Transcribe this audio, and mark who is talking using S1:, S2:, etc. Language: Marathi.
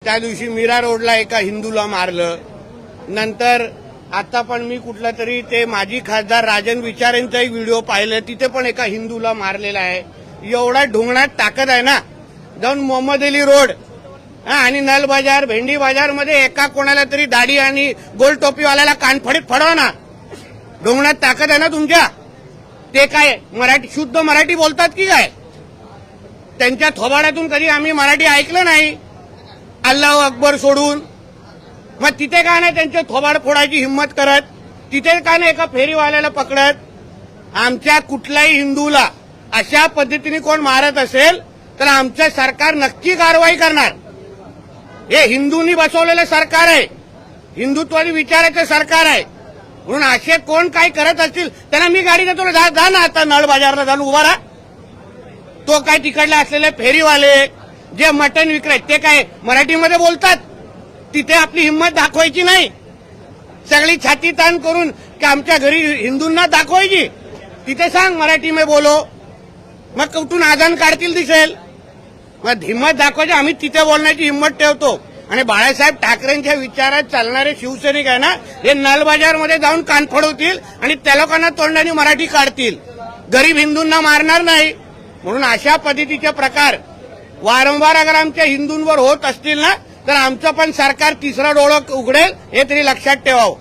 S1: त्या दिवशी मीरा रोडला एका हिंदूला मारलं. नंतर आता पण मी कुठला तरी ते माजी खासदार राजन विचारेंचा एक व्हिडिओ पाहिलं, तिथे पण एका हिंदूला मारलेला आहे. एवढा ढोंगणात ताकद आहे ना, जाऊन मोहम्मद अली रोड आणि नल बाजार भेंडी बाजार मध्ये एका कोणाला तरी दाढी आणि गोल टोपीवाल्याला कानफडीत फडवा ना. ढोंगणात ताकद आहे ना तुमच्या. ते काय मराठी शुद्ध मराठी बोलतात की काय? त्यांच्या थोबाड्यातून कधी आम्ही मराठी ऐकलं नाही, अल्लाह अकबर सोडून. मग तिथे का नाही त्यांचे थोबाड फोडायची हिंमत करत? तिथे का नाही एका फेरीवाल्याला पकडत? आमच्या कुठल्याही हिंदूला अशा पद्धतीने कोण मारत असेल तर आमचं सरकार नक्की कारवाई करणार. हे हिंदूंनी बसवलेलं सरकार आहे, हिंदुत्वादी विचाराचं सरकार आहे. म्हणून असे कोण काय करत असतील त्यांना मी गाडी देतो ना, जा ना आता नळ बाजारला जाऊन उभा राहा. तो काय तिकडले असलेले फेरीवाले जे मटण विक्रेत ते काय मराठीमध्ये बोलतात? तिथे आपली हिंमत दाखवायची नाही, सगळी छाती ताण करून की आमच्या घरी हिंदूंना दाखवायची. तिथे सांग मराठी में बोलो, मग कुठून आजान काढतील दिसेल. मग हिंमत दाखवायची, आम्ही तिथे बोलण्याची हिंमत ठेवतो. आणि बाळासाहेब ठाकरेंच्या विचारात चालणारे शिवसैनिक आहे ना, हे नलबाजारमध्ये जाऊन कान फोडवतील आणि त्या लोकांना तोंडाने मराठी काढतील, गरीब हिंदूंना मारणार नाही. म्हणून अशा पद्धतीचे प्रकार वारंवार अगर आमच्या हिंदूंवर होत असतील ना, तर आमचं पण सरकार तिसरा डोळं उघडेल, हे तरी लक्षात ठेवावं.